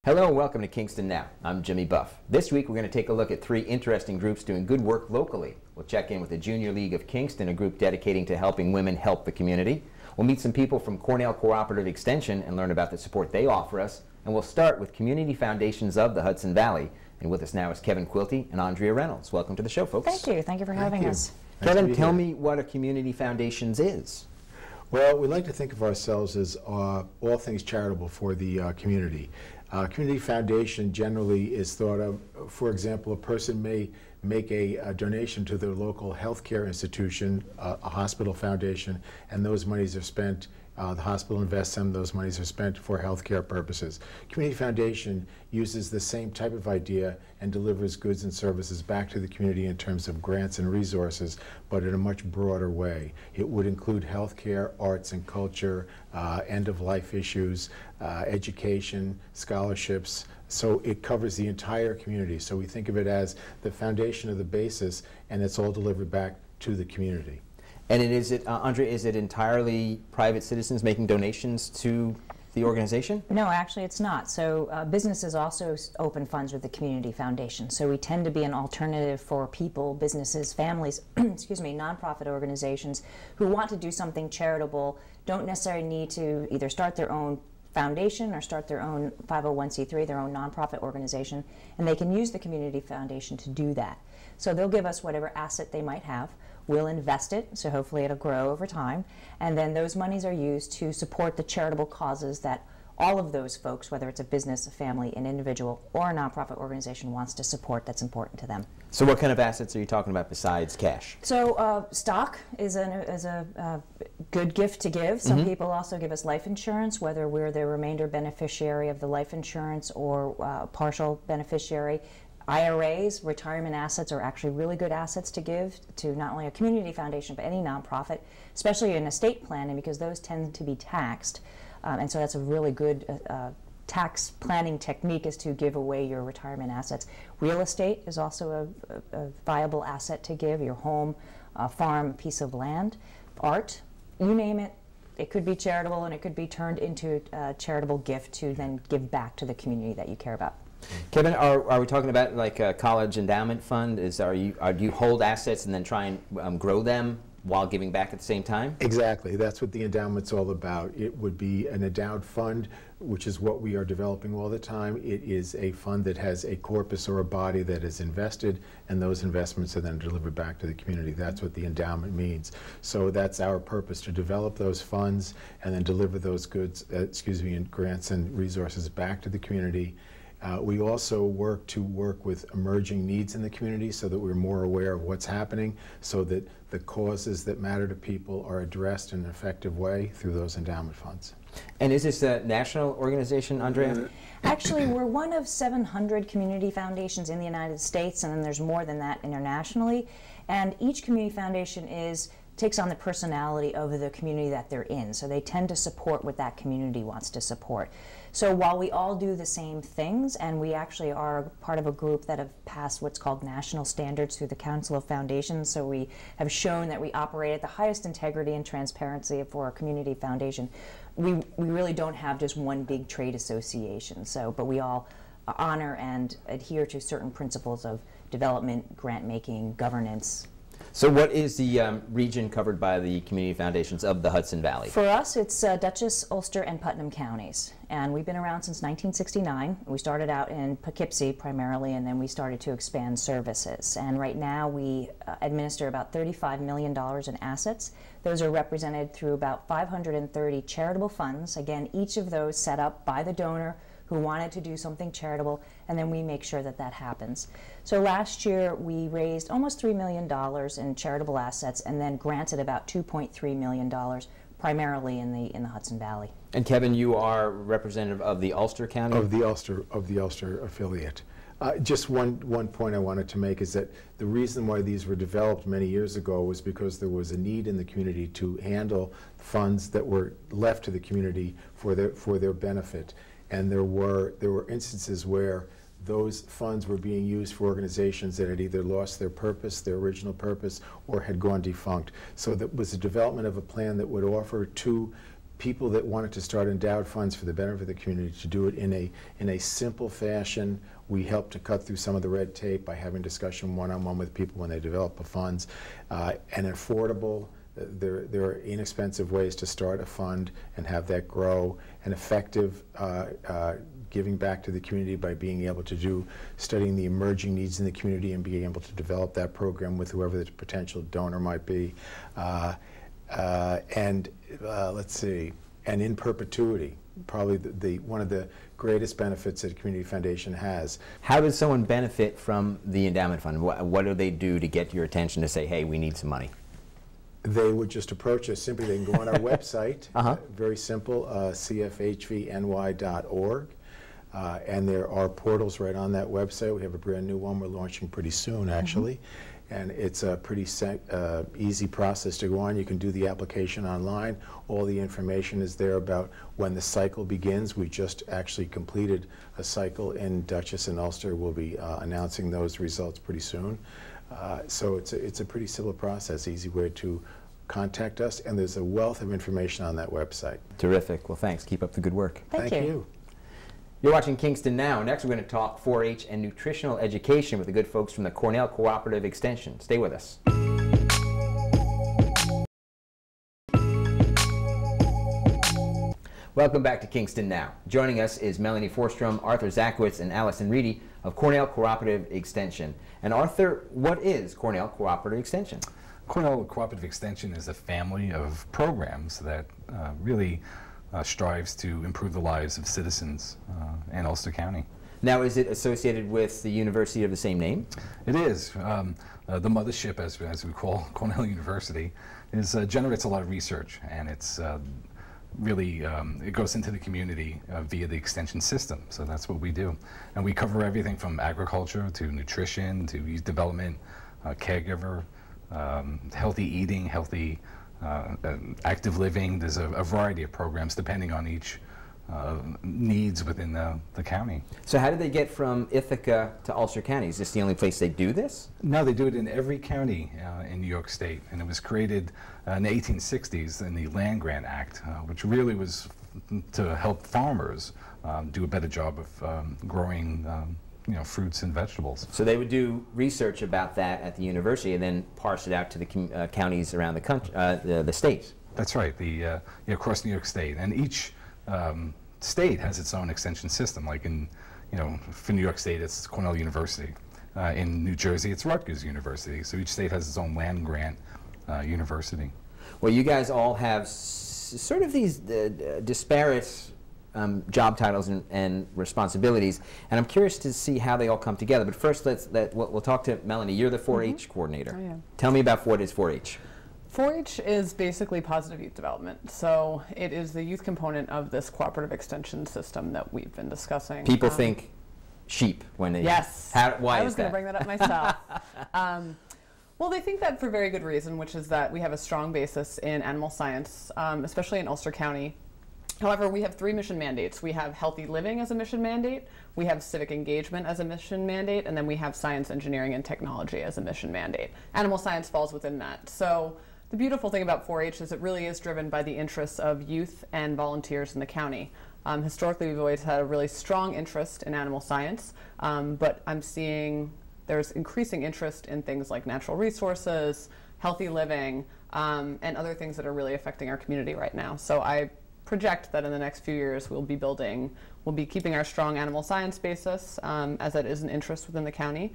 Hello and welcome to Kingston Now. I'm Jimmy Buff. This week we're going to take a look at three interesting groups doing good work locally. We'll check in with the Junior League of Kingston, a group dedicating to helping women help the community. We'll meet some people from Cornell Cooperative Extension and learn about the support they offer us. And we'll start with community foundations of the Hudson Valley. And with us now is Kevin Quilty and Andrea Reynolds. Welcome to the show, folks. Thank you. Thank you for having us. Kevin, tell me what a community foundations is. Well, we like to think of ourselves as all things charitable for the community. Community foundation generally is thought of, for example, a person may make a donation to their local healthcare institution, a hospital foundation, and those monies are spent, the hospital invests them, those monies are spent for healthcare purposes. Community foundation uses the same type of idea and delivers goods and services back to the community in terms of grants and resources, but in a much broader way. It would include healthcare, arts and culture, end-of-life issues, education, scholarships, so it covers the entire community. So we think of it as the foundation of the basis, and it's all delivered back to the community. And Andrea, is it entirely private citizens making donations to the organization? No, actually it's not. So businesses also open funds with the community foundation. So we tend to be an alternative for people, businesses, families, excuse me, nonprofit organizations who want to do something charitable, don't necessarily need to either start their own foundation or start their own 501c3, their own nonprofit organization, and they can use the community foundation to do that. So they'll give us whatever asset they might have. We'll invest it, so hopefully it'll grow over time, and then those monies are used to support the charitable causes that all of those folks, whether it's a business, a family, an individual, or a nonprofit organization wants to support that's important to them. So what kind of assets are you talking about besides cash? So stock is a good gift to give. Some people also give us life insurance, whether we're the remainder beneficiary of the life insurance or partial beneficiary. IRAs, retirement assets, are actually really good assets to give to not only a community foundation but any nonprofit, especially in estate planning, because those tend to be taxed. And so that's a really good tax planning technique, is to give away your retirement assets. Real estate is also a viable asset to give, your home, a farm, a piece of land. Art, you name it, it could be charitable and it could be turned into a charitable gift to then give back to the community that you care about. Kevin, are we talking about like a college endowment fund? Do you hold assets and then try and grow them while giving back at the same time? Exactly. That's what the endowment's all about. It would be an endowed fund, which is what we are developing all the time. It is a fund that has a corpus or a body that is invested, and those investments are then delivered back to the community. That's what the endowment means. So that's our purpose, to develop those funds and then deliver those goods, and grants and resources back to the community. We also work with emerging needs in the community so that we're more aware of what's happening, so that the causes that matter to people are addressed in an effective way through those endowment funds. And is this a national organization, Andrea? Actually, we're one of 700 community foundations in the United States, and then there's more than that internationally. And each community foundation takes on the personality of the community that they're in. So they tend to support what that community wants to support. So while we all do the same things, and we actually are part of a group that have passed what's called national standards through the Council of Foundations, so we have shown that we operate at the highest integrity and transparency for a community foundation. We really don't have just one big trade association, but we all honor and adhere to certain principles of development, grant making, governance. So what is the region covered by the community foundations of the Hudson Valley? For us, it's Dutchess, Ulster, and Putnam counties. And we've been around since 1969. We started out in Poughkeepsie primarily, and then we started to expand services. And right now we administer about $35 million in assets. Those are represented through about 530 charitable funds. Again, each of those set up by the donor who wanted to do something charitable, and then we make sure that that happens. So last year we raised almost $3 million in charitable assets, and then granted about $2.3 million, primarily in the Hudson Valley. And Kevin, you are representative of the Ulster County? Of the Ulster affiliate. Just one point I wanted to make is that the reason why these were developed many years ago was because there was a need in the community to handle funds that were left to the community for their benefit. And there were instances where those funds were being used for organizations that had either lost their purpose, their original purpose, or had gone defunct. So that was the development of a plan that would offer to people that wanted to start endowed funds for the benefit of the community to do it in a simple fashion. We help to cut through some of the red tape by having discussion one-on-one with people when they develop the funds, and affordable. There are inexpensive ways to start a fund and have that grow, and effective giving back to the community by being able to studying the emerging needs in the community and being able to develop that program with whoever the potential donor might be. Let's see, and in perpetuity, probably one of the greatest benefits that a community foundation has. How does someone benefit from the endowment fund? What do they do to get your attention to say, hey, we need some money? They would just approach us. Simply, they can go on our website, very simple, cfhvny.org. And there are portals right on that website. We have a brand new one we're launching pretty soon, actually. And it's a pretty easy process to go on. You can do the application online. All the information is there about when the cycle begins. We just actually completed a cycle in Dutchess and Ulster. We'll be announcing those results pretty soon. So it's a pretty simple process, easy way to contact us, and there's a wealth of information on that website. Terrific. Well, thanks. Keep up the good work. Thank you. You're watching Kingston Now. Next, we're going to talk 4-H and nutritional education with the good folks from the Cornell Cooperative Extension. Stay with us. Welcome back to Kingston Now. Joining us is Melanie Forstrom, Arthur Zaczkiewicz, and Allison Reidy of Cornell Cooperative Extension. And Arthur, what is Cornell Cooperative Extension? Cornell Cooperative Extension is a family of programs that really strives to improve the lives of citizens in Ulster County. Now, is it associated with the university of the same name? It is. The mothership, as we call Cornell University, generates a lot of research, and it's really, it goes into the community via the extension system. So that's what we do. And we cover everything from agriculture to nutrition to youth development, caregiver, healthy eating, healthy active living. There's a variety of programs depending on each needs within the county. So how did they get from Ithaca to Ulster County? Is this the only place they do this? No, they do it in every county in New York State, and it was created in the 1860s in the Land Grant Act, which really was to help farmers do a better job of growing fruits and vegetables. So they would do research about that at the university and then parse it out to the counties around the country, the states. That's right, across New York State, and each state has its own extension system. Like for New York State, it's Cornell University. In New Jersey, it's Rutgers University. So each state has its own land grant university. Well, you guys all have sort of these disparate job titles and responsibilities, and I'm curious to see how they all come together. But first, we'll talk to Melanie. You're the 4-H coordinator. I am. Tell me about what is 4-H. 4-H is basically positive youth development. So it is the youth component of this cooperative extension system that we've been discussing. People think sheep when they... Yes. Why I was going to bring that up myself. Well, they think that for very good reason, which is that we have a strong basis in animal science, especially in Ulster County. However, we have 3 mission mandates. We have healthy living as a mission mandate, we have civic engagement as a mission mandate, and then we have science, engineering, and technology as a mission mandate. Animal science falls within that. So the beautiful thing about 4-H is it really is driven by the interests of youth and volunteers in the county. Historically, we've always had a really strong interest in animal science, but I'm seeing there's increasing interest in things like natural resources, healthy living, and other things that are really affecting our community right now. So I project that in the next few years we'll be keeping our strong animal science basis, as that is an interest within the county,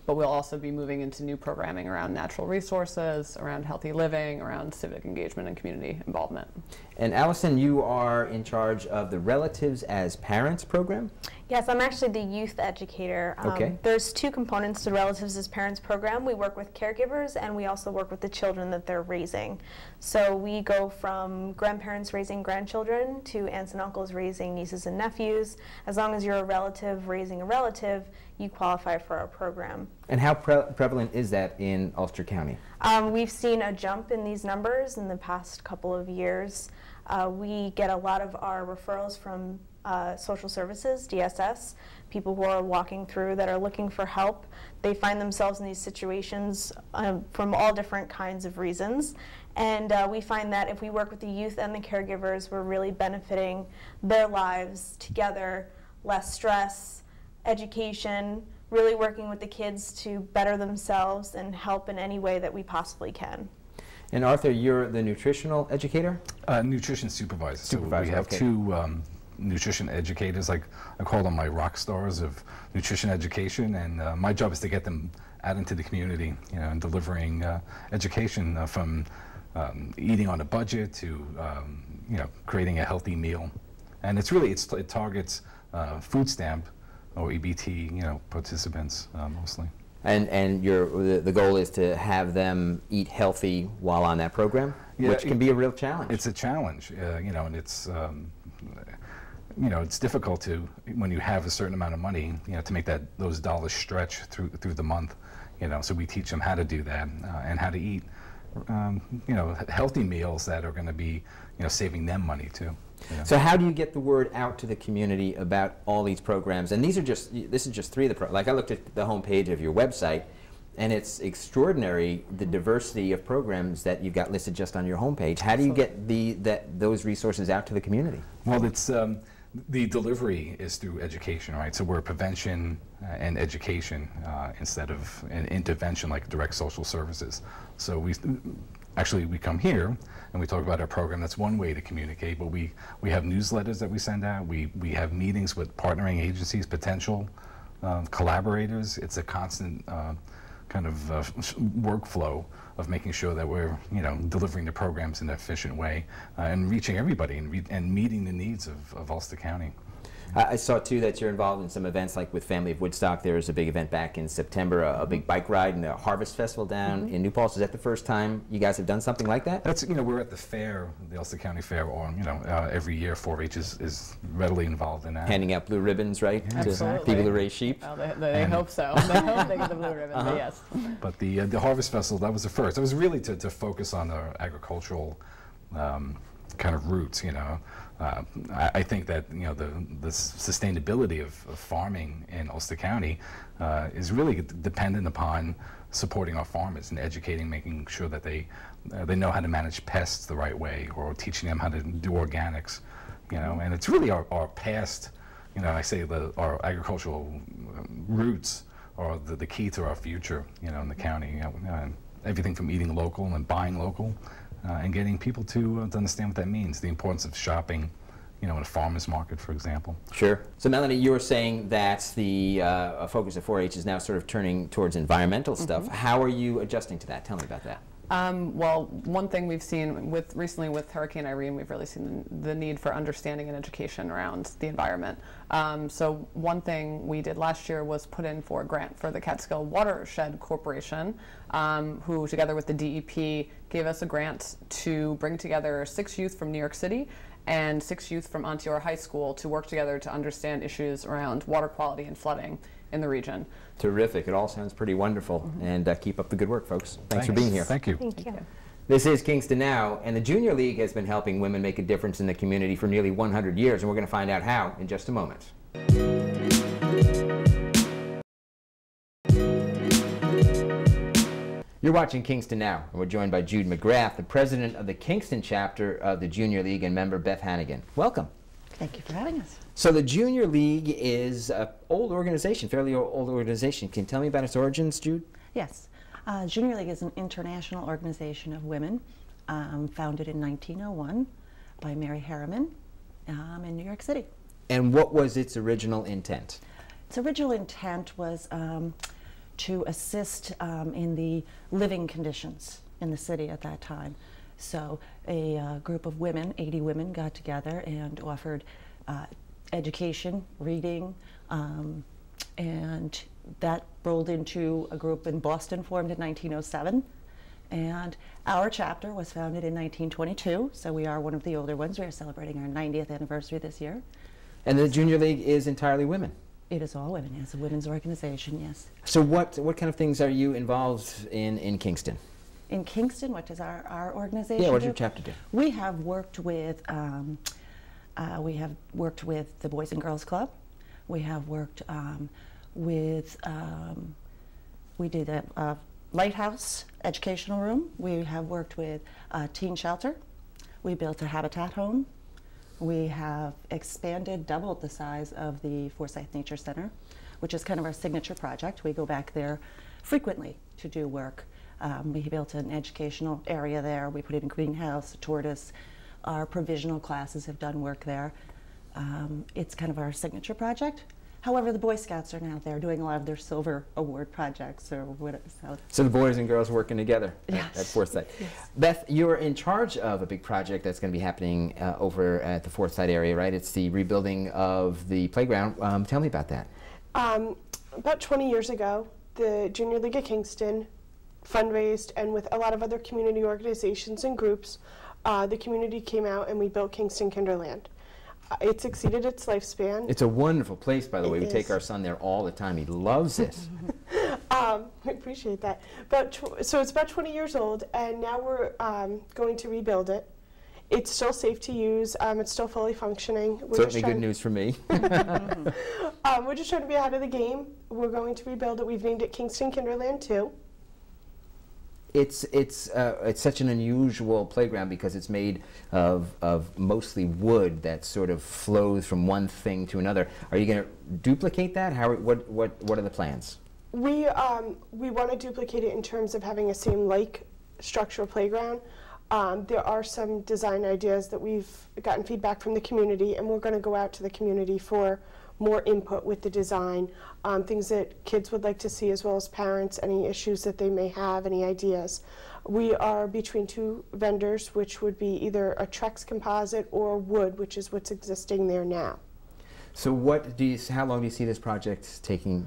but we'll also be moving into new programming around natural resources, around healthy living, around civic engagement and community involvement. And Allison, you are in charge of the Relatives as Parents program? Yes, I'm actually the youth educator. Okay. There's 2 components to the Relatives as Parents program. We work with caregivers, and we also work with the children that they're raising. So we go from grandparents raising grandchildren to aunts and uncles raising nieces and nephews. As long as you're a relative raising a relative, you qualify for our program. And how prevalent is that in Ulster County? We've seen a jump in these numbers in the past couple of years. We get a lot of our referrals from social services, DSS, people who are walking through that are looking for help. They find themselves in these situations from all different kinds of reasons, And we find that if we work with the youth and the caregivers, we're really benefiting their lives together, less stress, education, really working with the kids to better themselves and help in any way that we possibly can. And Arthur, you're the nutritional educator? Nutrition supervisor. Supervisor, So we have okay. two nutrition educators, like I call them my rock stars of nutrition education, and my job is to get them out into the community, and delivering education from eating on a budget to creating a healthy meal. And it's really, it targets food stamp or EBT participants mostly. And the goal is to have them eat healthy while on that program, which can be a real challenge. It's a challenge, and it's it's difficult to, when you have a certain amount of money, to make those dollars stretch through the month. So we teach them how to do that and how to eat, healthy meals that are going to be, saving them money too. So how do you get the word out to the community about all these programs? And this is just three of the programs. Like, I looked at the homepage of your website, and it's extraordinary, the diversity of programs that you've got listed just on your homepage. How do you get those resources out to the community? Well, it's the delivery is through education, right? So we're prevention and education instead of an intervention like direct social services. So we come here and we talk about our program. That's one way to communicate, but we have newsletters that we send out. We have meetings with partnering agencies, potential collaborators. It's a constant kind of workflow of making sure that we're delivering the programs in an efficient way and reaching everybody and meeting the needs of Ulster County. I saw too that you're involved in some events, like with Family of Woodstock. There was a big event back in September, a big bike ride and the Harvest Festival down in New Paltz. Is that the first time you guys have done something like that? That's, we're at the fair, the Ulster County Fair, or every year 4-H is readily involved in that. Handing out blue ribbons, right? Absolutely. To people who raise sheep. Well, they hope so. They hope they get the blue ribbon, but yes. But the Harvest Festival, that was the first. It was really to focus on the agricultural kind of roots, I think that the sustainability of farming in Ulster County is really dependent upon supporting our farmers and educating, making sure that they know how to manage pests the right way, or teaching them how to do organics, and it's really our past, I say our agricultural roots are the key to our future, in the county. Everything from eating local and buying local, and getting people to understand what that means, the importance of shopping, in a farmer's market, for example. Sure. So Melanie, you were saying that the focus of 4-H is now sort of turning towards environmental stuff. How are you adjusting to that? Tell me about that. Well, one thing we've seen recently with Hurricane Irene, we've really seen the need for understanding and education around the environment. So one thing we did last year was put in for a grant for the Catskill Watershed Corporation, who together with the DEP gave us a grant to bring together 6 youth from New York City and 6 youth from Onteora High School to work together to understand issues around water quality and flooding in the region. Terrific. It all sounds pretty wonderful. And keep up the good work, folks. Thanks for being here. Thank you. Thank you. This is Kingston Now, and the Junior League has been helping women make a difference in the community for nearly 100 years, and we're going to find out how in just a moment. You're watching Kingston Now, and we're joined by Jude McGrath, the president of the Kingston chapter of the Junior League, and member Beth Hanigan. Welcome. Thank you for having us. So the Junior League is an old organization, fairly old organization. Can you tell me about its origins, Jude? Yes. Junior League is an international organization of women founded in 1901 by Mary Harriman in New York City. And what was its original intent? Its original intent was to assist in the living conditions in the city at that time. So a group of women, 80 women, got together and offered education, reading, and that rolled into a group in Boston formed in 1907. And our chapter was founded in 1922, so we are one of the older ones. We are celebrating our 90th anniversary this year. And the Junior League is entirely women? It is all women, yes, a women's organization, yes. So what kind of things are you involved in Kingston? In Kingston, what does our organization Yeah, what does do? your chapter do? We have worked with the Boys and Girls Club. We have worked with we did Lighthouse Educational Room. We have worked with Teen Shelter. We built a Habitat home. We have expanded, doubled the size of the Forsyth Nature Center, which is kind of our signature project. We go back there frequently to do work. We built an educational area there. We put in a greenhouse, a tortoise. Our provisional classes have done work there. It's kind of our signature project. However, the Boy Scouts are now there doing a lot of their Silver Award projects or whatever. So the boys and girls working together Yes. at Forsyth. Yes. Beth, you're in charge of a big project that's going to be happening over at the Forsyth area, right? It's the rebuilding of the playground. Tell me about that. About 20 years ago, the Junior League of Kingston fundraised, and with a lot of other community organizations and groups, the community came out and we built Kingston Kinderland. It's exceeded its lifespan. It's a wonderful place, by the way. We It take is. our son there all the time. He loves it. I appreciate that. So it's about 20 years old, and now we're going to rebuild it. It's still safe to use. It's still fully functioning. Certainly good news for me. We're just trying to be ahead of the game. We're going to rebuild it. We've named it Kingston Kinderland 2. It's such an unusual playground because it's made of mostly wood that sort of flows from one thing to another. Are you going to duplicate that? What are the plans? We want to duplicate it in terms of having a same-like structural playground. There are some design ideas that we've gotten feedback from the community, and we're going to go out to the community for more input with the design, things that kids would like to see as well as parents, any issues that they may have, any ideas. We are between two vendors, which would be either a Trex composite or wood, which is what's existing there now. So how long do you see this project taking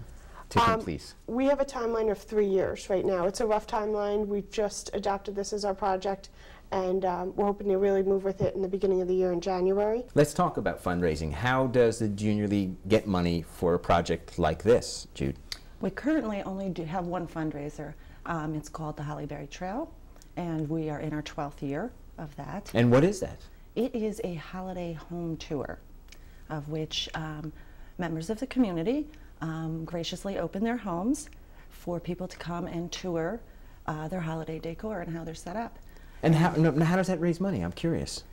to complete? We have a timeline of 3 years right now. It's a rough timeline. We've just adopted this as our project, and we're hoping to really move with it in the beginning of the year in January. Let's talk about fundraising. How does the Junior League get money for a project like this, Jude? We currently only do have one fundraiser. It's called the Hollyberry Trail, and we are in our 12th year of that. And what is that? It is a holiday home tour, of which members of the community graciously open their homes for people to come and tour their holiday decor and how they're set up. And how does that raise money? I'm curious.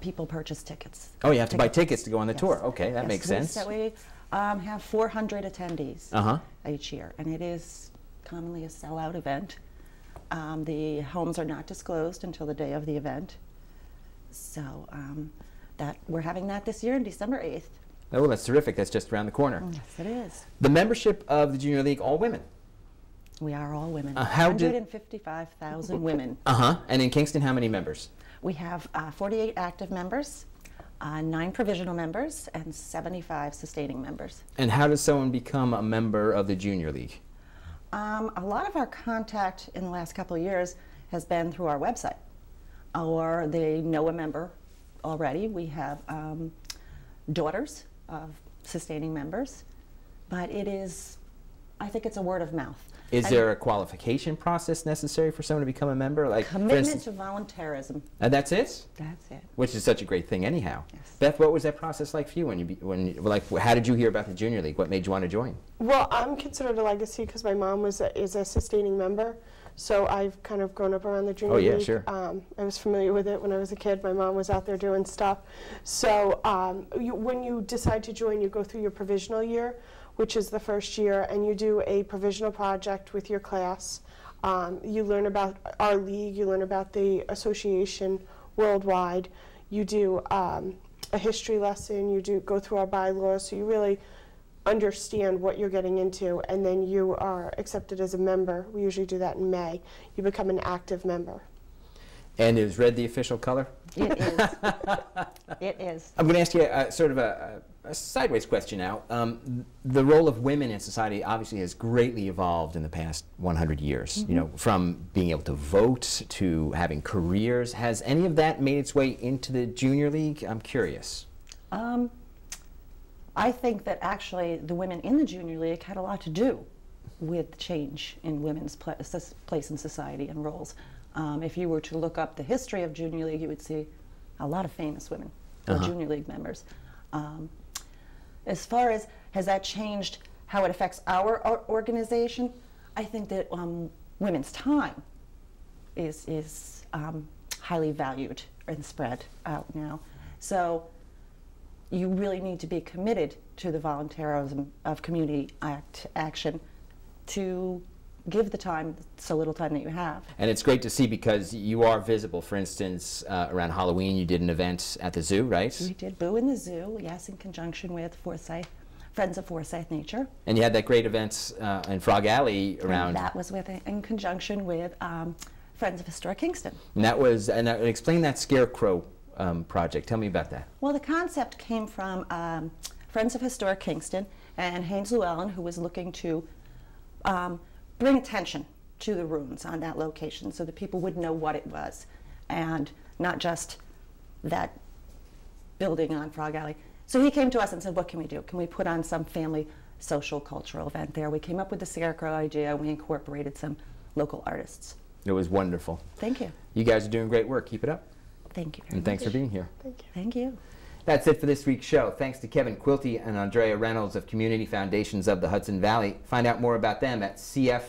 People purchase tickets. Oh, you have to buy tickets to go on the Yes. tour. Okay, that Yes, makes sense. So we have 400 attendees each year, and it is commonly a sellout event. The homes are not disclosed until the day of the event. So we're having that this year on December 8th. Oh, that's terrific. That's just around the corner. Yes, it is. The membership of the Junior League, all women. We are all women. How did- 155,000 women. And in Kingston, how many members? We have 48 active members, 9 provisional members, and 75 sustaining members. And how does someone become a member of the Junior League? A lot of our contact in the last couple of years has been through our website, or they know a member already. We have daughters of sustaining members, but I think it's a word of mouth. Is there a qualification process necessary for someone to become a member? Like, for Commitment instance, to volunteerism. and that's it? That's it. Which is such a great thing anyhow. Yes. Beth, what was that process like for you how did you hear about the Junior League? What made you want to join? Well, I'm considered a legacy because my mom is a sustaining member, so I've kind of grown up around the Junior League. Oh, yeah, sure. I was familiar with it when I was a kid. My mom was out there doing stuff. So when you decide to join, you go through your provisional year, which is the first year, and you do a provisional project with your class. You learn about our league, you learn about the association worldwide. You do a history lesson, you go through our bylaws, so you really understand what you're getting into, and then you are accepted as a member. We usually do that in May. You become an active member. And is red the official color? It is. It is. I'm going to ask you sort of a sideways question now. The role of women in society obviously has greatly evolved in the past 100 years. Mm-hmm. You know, from being able to vote to having careers. Has any of that made its way into the Junior League? I'm curious. I think that actually the women in the Junior League had a lot to do with change in women's place in society and roles. If you were to look up the history of Junior League, you would see a lot of famous women who are Junior League members. As far as has that changed how it affects our organization, I think that women's time is highly valued and spread out now. So you really need to be committed to the volunteerism of community action to give the time, so little time that you have. And it's great to see because you are visible. For instance, around Halloween you did an event at the zoo, right? We did Boo in the Zoo, yes, in conjunction with Friends of Forsyth Nature. And you had that great event in Frog Alley around... And that was in conjunction with Friends of Historic Kingston. And that was, and explain that scarecrow project. Tell me about that. Well, the concept came from Friends of Historic Kingston and Haynes Llewellyn, who was looking to bring attention to the ruins on that location so that people would know what it was, and not just that building on Frog Alley. So he came to us and said, what can we do? Can we put on some family social cultural event there? We came up with the scarecrow idea. We incorporated some local artists. It was wonderful. Thank you. You guys are doing great work. Keep it up. Thank you very And thanks much. for being here. Thank you. Thank you. That's it for this week's show. Thanks to Kevin Quilty and Andrea Reynolds of Community Foundations of the Hudson Valley. Find out more about them at cfhvny.org.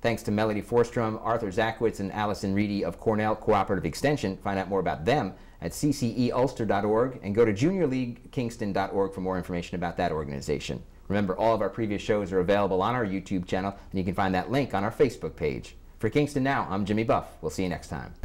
Thanks to Melanie Forstrom, Arthur Zaczkiewicz, and Allison Reidy of Cornell Cooperative Extension. Find out more about them at cceulster.org and go to juniorleaguekingston.org for more information about that organization. Remember, all of our previous shows are available on our YouTube channel, and you can find that link on our Facebook page. For Kingston Now, I'm Jimmy Buff. We'll see you next time.